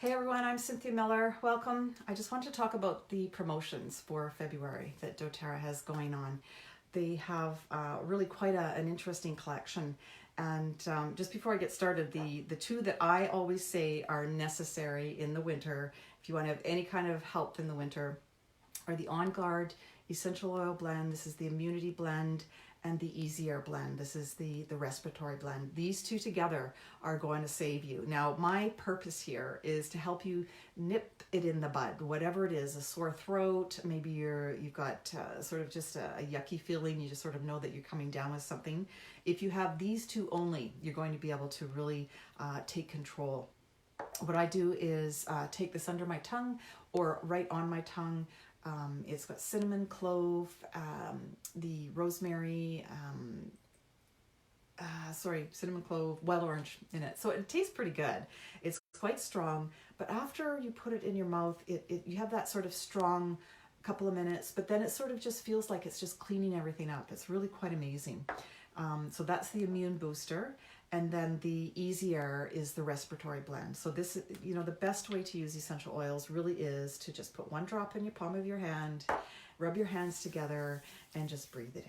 Hey everyone, I'm Cynthia Miller. Welcome. I just want to talk about the promotions for February that doTERRA has going on. They have really quite an interesting collection. And just before I get started, the two that I always say are necessary in the winter, if you want to have any kind of help in the winter, are the On Guard Essential Oil Blend. This is the Immunity Blend, and the Easy Air Blend. This is the respiratory blend. These two together are going to save you. Now, my purpose here is to help you nip it in the bud, whatever it is, a sore throat, maybe you've got sort of just a yucky feeling, you just sort of know that you're coming down with something. If you have these two only, you're going to be able to really take control. What I do is take this under my tongue or right on my tongue. It's got cinnamon, clove, the rosemary, cinnamon clove, wild orange in it. So it tastes pretty good. It's quite strong, but after you put it in your mouth, you have that sort of strong couple of minutes, but then it sort of just feels like it's just cleaning everything up. It's really quite amazing. So that's the immune booster. And then the Easy Air is the respiratory blend. So this, the best way to use essential oils really is to just put one drop in your palm of your hand, rub your hands together, and just breathe it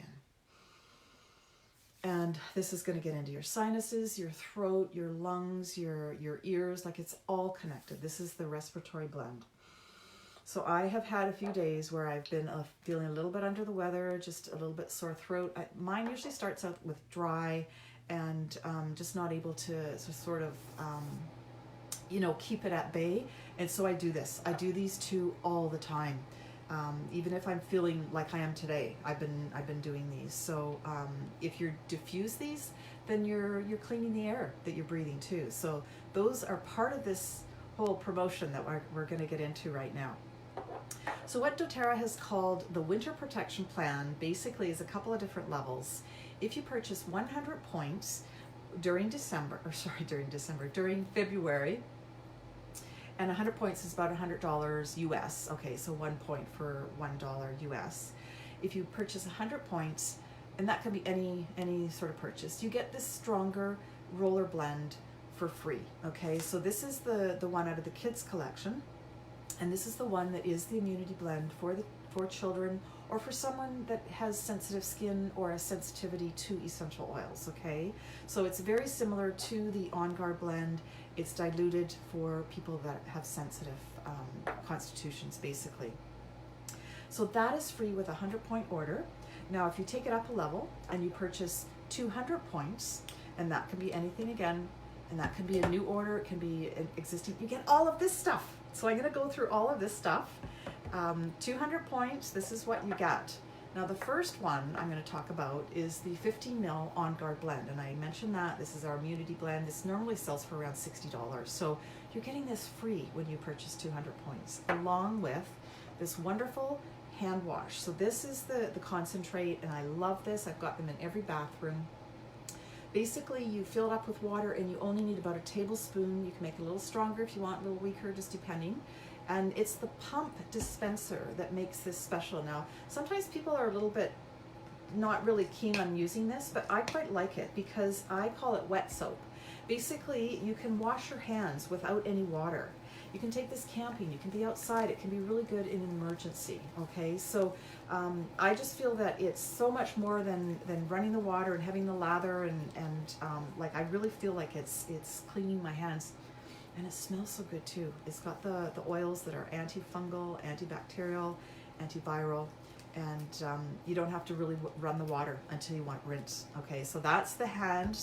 in. And this is going to get into your sinuses, your throat, your lungs, your ears, like it's all connected. This is the respiratory blend. So I have had a few days where I've been feeling a little bit under the weather, just a little bit sore throat. Mine usually starts out with dry and just not able to sort of, keep it at bay. And so I do this. I do these two all the time. Even if I'm feeling like I am today, I've been doing these. So if you diffuse these, then you're cleaning the air that you're breathing too. So those are part of this whole promotion that we're going to get into right now. So what doTERRA has called the Winter Protection Plan basically is a couple of different levels. If you purchase 100 points during February, and 100 points is about $100 US. Okay, so 1 point for $1 US. If you purchase 100 points, and that can be any sort of purchase, you get this stronger roller blend for free. Okay, so this is the one out of the kids collection. And this is the one that is the immunity blend for children or for someone that has sensitive skin or a sensitivity to essential oils, okay? So it's very similar to the On Guard blend. It's diluted for people that have sensitive constitutions, basically. So that is free with a 100-point order. Now, if you take it up a level and you purchase 200 points, and that can be anything again, and that can be a new order, it can be an existing, you get all of this stuff. So I'm going to go through all of this stuff. 200 points, this is what you get. Now the first one I'm going to talk about is the 15 ml On Guard blend. And I mentioned that this is our immunity blend. This normally sells for around $60. So you're getting this free when you purchase 200 points, along with this wonderful hand wash. So this is the concentrate, and I love this. I've got them in every bathroom. Basically, you fill it up with water and you only need about a tablespoon. You can make it a little stronger if you want, a little weaker, just depending. And it's the pump dispenser that makes this special. Now, sometimes people are a little bit not really keen on using this, but I quite like it because I call it wet soap. Basically, you can wash your hands without any water. You can take this camping, you can be outside, it can be really good in an emergency, okay? So I just feel that it's so much more than running the water and having the lather and like I really feel like it's cleaning my hands. And it smells so good too. It's got the oils that are antifungal, antibacterial, antiviral, and you don't have to really run the water until you want rinse, okay? So that's the hand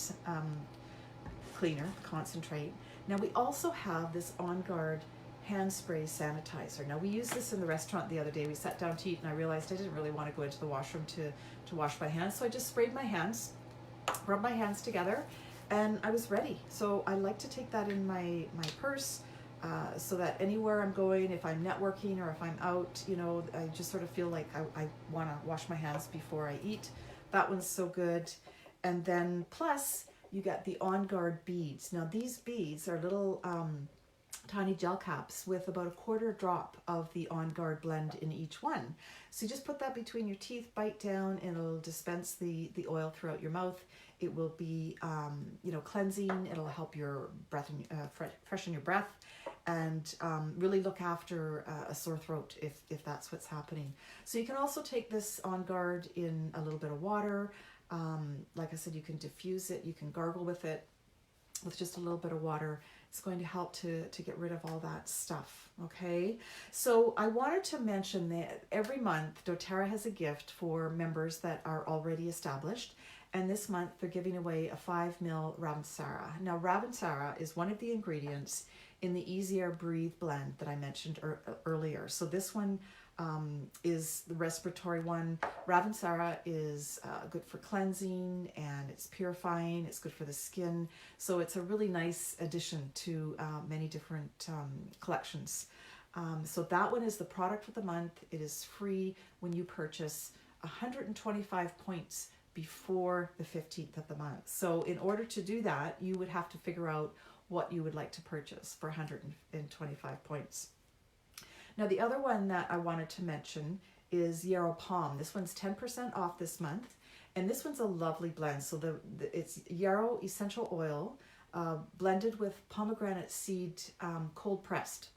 cleaner, concentrate. Now we also have this On Guard hand spray sanitizer. Now we used this in the restaurant the other day. We sat down to eat and I realized I didn't really want to go into the washroom to wash my hands. So I just sprayed my hands, rubbed my hands together, and I was ready. So I like to take that in my purse so that anywhere I'm going, if I'm networking or if I'm out, I just sort of feel like I want to wash my hands before I eat. That one's so good. And then plus, you get the On Guard beads. Now these beads are little tiny gel caps with about a quarter drop of the On Guard blend in each one. So you just put that between your teeth, bite down, and it'll dispense the oil throughout your mouth. It will be, cleansing. It'll help your breath, freshen your breath. and really look after a sore throat if that's what's happening. So you can also take this on guard in a little bit of water. Like I said, you can diffuse it, you can gargle with it with just a little bit of water. It's going to help to get rid of all that stuff, okay? So I wanted to mention that every month doTERRA has a gift for members that are already established, and this month they're giving away a 5 ml Ravensara. Now Ravensara is one of the ingredients in the Easy Air Breathe blend that I mentioned earlier. So this one is the respiratory one. Ravensara is good for cleansing, and it's purifying, it's good for the skin. So it's a really nice addition to many different collections. So that one is the product of the month. It is free when you purchase 125 points before the 15th of the month. So in order to do that, you would have to figure out what you would like to purchase for 125 points. Now the other one that I wanted to mention is Yarrow Palm. This one's 10% off this month, and this one's a lovely blend. So it's Yarrow essential oil blended with pomegranate seed cold pressed,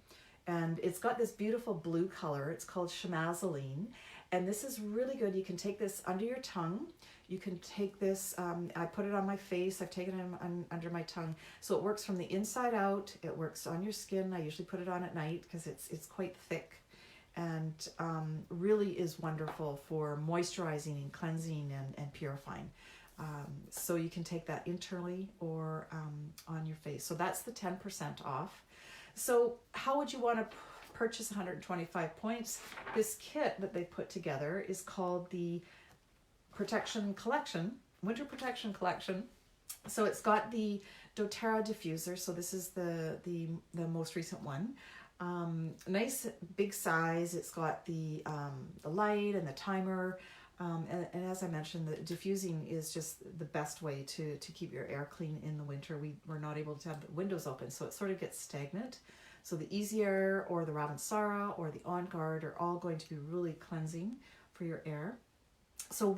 and it's got this beautiful blue color. It's called Chamazoline, and this is really good. You can take this under your tongue. You can take this, I put it on my face, I've taken it under my tongue. So it works from the inside out, it works on your skin. I usually put it on at night because it's quite thick, and really is wonderful for moisturizing and cleansing and purifying. So you can take that internally or on your face. So that's the 10% off. So how would you want to purchase 125 points? This kit that they put together is called the Protection Collection, Winter Protection Collection. So it's got the doTERRA diffuser. So this is the most recent one. Nice big size. It's got the light and the timer. And as I mentioned, the diffusing is just the best way to keep your air clean in the winter. We're not able to have the windows open, so it sort of gets stagnant. So the Easy Air or the Ravensara or the On Guard are all going to be really cleansing for your air. So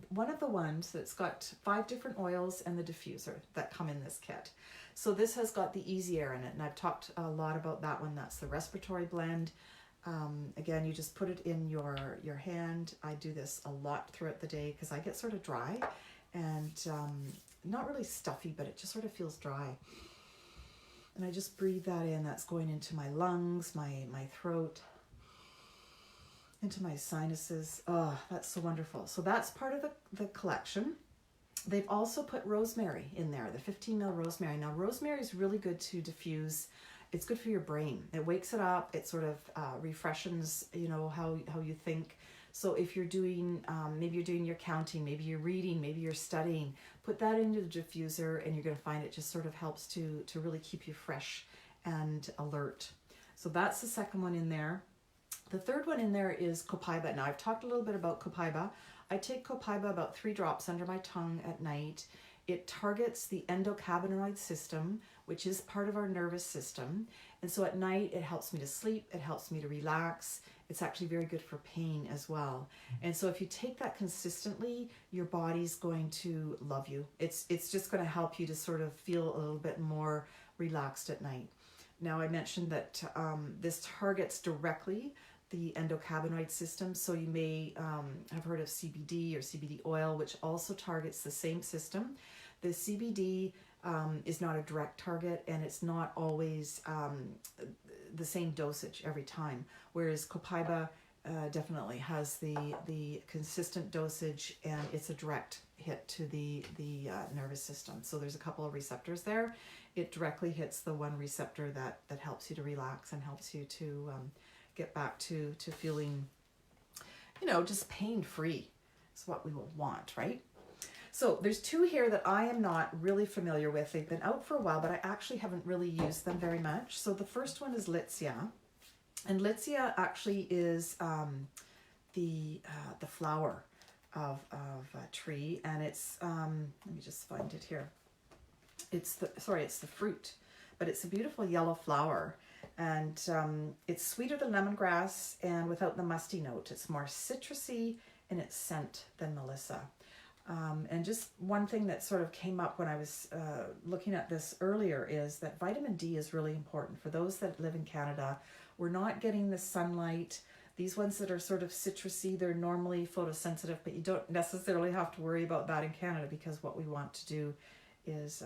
one of the ones that's got 5 different oils and the diffuser that come in this kit. So this has got the Easy Air in it, and I've talked a lot about that one. That's the respiratory blend. Again, you just put it in your hand. I do this a lot throughout the day because I get sort of dry and not really stuffy, but it just sort of feels dry. And I just breathe that in. That's going into my lungs, my throat, into my sinuses. Oh, that's so wonderful. So that's part of the collection. They've also put rosemary in there, the 15 ml rosemary. Now rosemary is really good to diffuse. It's good for your brain. It wakes it up. It sort of refreshes, how you think. So if you're doing, maybe you're doing your counting, maybe you're reading, maybe you're studying, put that into the diffuser, and you're going to find it just sort of helps to really keep you fresh and alert. So that's the second one in there. The third one in there is copaiba. Now I've talked a little bit about copaiba. I take copaiba about 3 drops under my tongue at night. It targets the endocannabinoid system, which is part of our nervous system. And so at night, it helps me to sleep. It helps me to relax. It's actually very good for pain as well. And so if you take that consistently, your body's going to love you. It's just going to help you to sort of feel a little bit more relaxed at night. Now I mentioned that this targets directly the endocannabinoid system. So you may have heard of CBD or CBD oil, which also targets the same system. The CBD is not a direct target, and it's not always the same dosage every time, whereas copaiba definitely has the consistent dosage, and it's a direct hit to the nervous system. So there's a couple of receptors there. It directly hits the one receptor that helps you to relax and helps you to get back to feeling, just pain-free. It's what we will want, right? So there's 2 here that I am not really familiar with. They've been out for a while, but I actually haven't really used them very much. So the first one is Litsia. And Litsia actually is the flower of a tree, and it's, let me just find it here. It's the fruit, but it's a beautiful yellow flower. And it's sweeter than lemongrass and without the musty note. It's more citrusy in its scent than Melissa. And just one thing that sort of came up when I was looking at this earlier is that vitamin D is really important. For those that live in Canada, we're not getting the sunlight. These ones that are sort of citrusy, they're normally photosensitive, but you don't necessarily have to worry about that in Canada, because what we want to do is,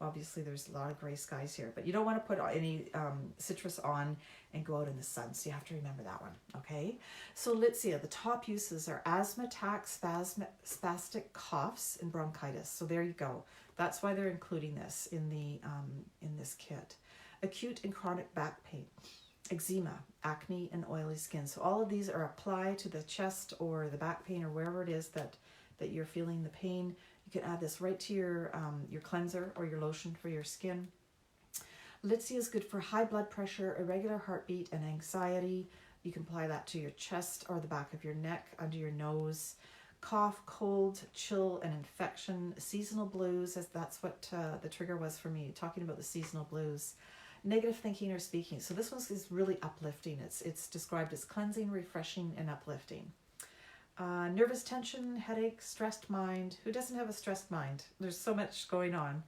obviously there's a lot of gray skies here, but you don't want to put any citrus on and go out in the sun. So you have to remember that one, okay? So Litsea, the top uses are asthma attacks, spastic coughs, and bronchitis. So there you go. That's why they're including this in the in this kit. Acute and chronic back pain, eczema, acne, and oily skin. So all of these are applied to the chest or the back pain or wherever it is that you're feeling the pain. You can add this right to your cleanser or your lotion for your skin. Litsea is good for high blood pressure, irregular heartbeat, and anxiety. You can apply that to your chest or the back of your neck, under your nose. Cough, cold, chill, and infection. Seasonal blues, as that's what the trigger was for me, talking about the seasonal blues. Negative thinking or speaking. So this one is really uplifting. It's described as cleansing, refreshing, and uplifting. Nervous tension, headache, stressed mind. Who doesn't have a stressed mind? There's so much going on.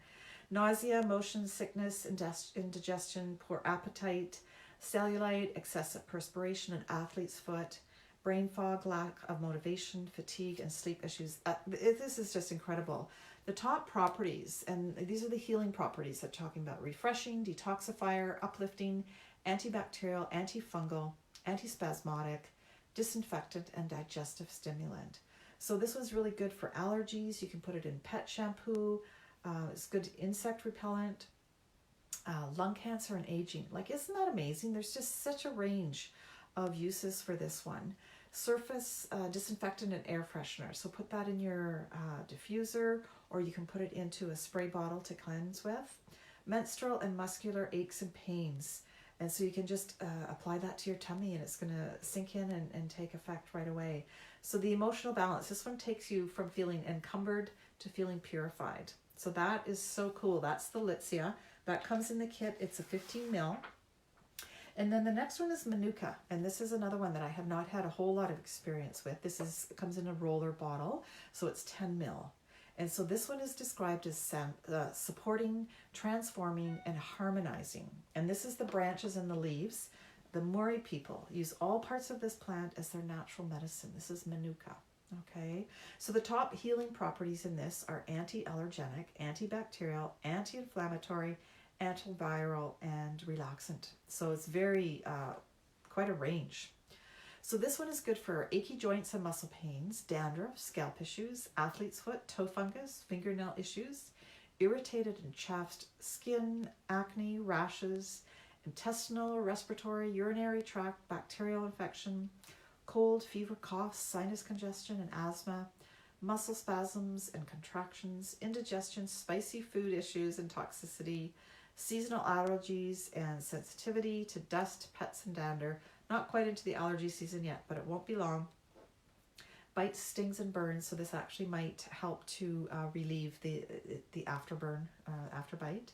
Nausea, motion sickness, indigestion, poor appetite, cellulite, excessive perspiration, and athlete's foot, brain fog, lack of motivation, fatigue, and sleep issues. This is just incredible. The top properties, and these are the healing properties that I'm talking about: refreshing, detoxifier, uplifting, antibacterial, antifungal, antispasmodic, disinfectant, and digestive stimulant. So this was really good for allergies. You can put it in pet shampoo. It's good insect repellent, lung cancer, and aging. Like, isn't that amazing? There's just such a range of uses for this one. Surface disinfectant and air freshener. So put that in your diffuser, or you can put it into a spray bottle to cleanse with. Menstrual and muscular aches and pains. And so you can just apply that to your tummy, and it's going to sink in and take effect right away. So the emotional balance, this one takes you from feeling encumbered to feeling purified. So that is so cool. That's the Litsea. That comes in the kit. It's a 15 ml. And then the next one is Manuka. And this is another one that I have not had a whole lot of experience with. This comes in a roller bottle. So it's 10 ml. And so this one is described as supporting, transforming, and harmonizing. And this is the branches and the leaves. The Maori people use all parts of this plant as their natural medicine. This is Manuka. Okay, so the top healing properties in this are anti-allergenic, antibacterial, anti-inflammatory, antiviral, and relaxant. So it's very, quite a range. So this one is good for achy joints and muscle pains, dandruff, scalp issues, athlete's foot, toe fungus, fingernail issues, irritated and chapped skin, acne, rashes, intestinal, respiratory, urinary tract, bacterial infection, cold, fever, cough, sinus congestion, and asthma, muscle spasms and contractions, indigestion, spicy food issues and toxicity, seasonal allergies and sensitivity to dust, pets, and dander. Not quite into the allergy season yet, but it won't be long. Bites, stings, and burns. So this actually might help to relieve the afterburn, after bite.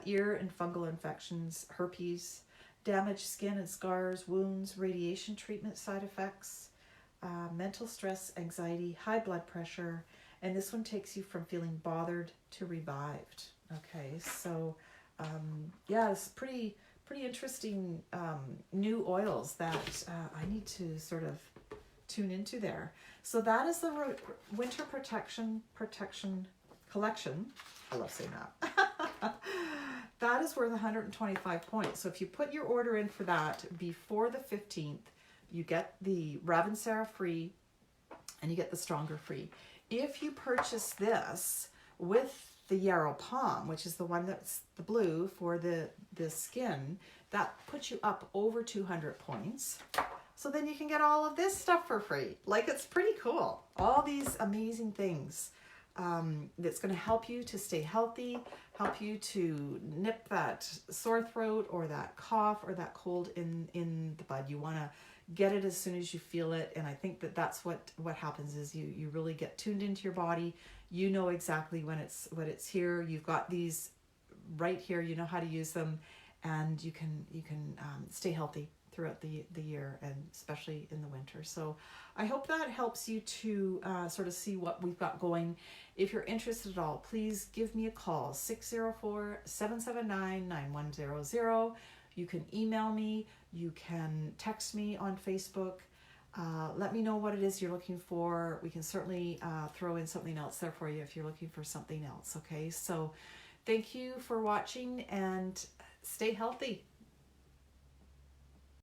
Ear and fungal infections, herpes, damaged skin and scars, wounds, radiation treatment side effects, mental stress, anxiety, high blood pressure, and this one takes you from feeling bothered to revived. Okay, so yeah, it's pretty interesting new oils that I need to sort of tune into there. So that is the Winter Protection Collection. I love saying that. That is worth 125 points. So if you put your order in for that before the 15th, you get the Ravensara free and you get the Stronger free. If you purchase this with the Yarrow Palm, which is the one that's the blue for the skin, that puts you up over 200 points. So then you can get all of this stuff for free. Like, it's pretty cool. All these amazing things that's going to help you to stay healthy, help you to nip that sore throat or that cough or that cold in the bud. You want to get it as soon as you feel it. And I think that that's what happens is you really get tuned into your body. You know exactly when it's here. You've got these right here. You know how to use them, and you can stay healthy throughout the year, and especially in the winter. So I hope that helps you to sort of see what we've got going. If you're interested at all, please give me a call, 604-779-9100. You can email me, you can text me on Facebook. Let me know what it is you're looking for. We can certainly throw in something else there for you if you're looking for something else, okay? So thank you for watching, and stay healthy.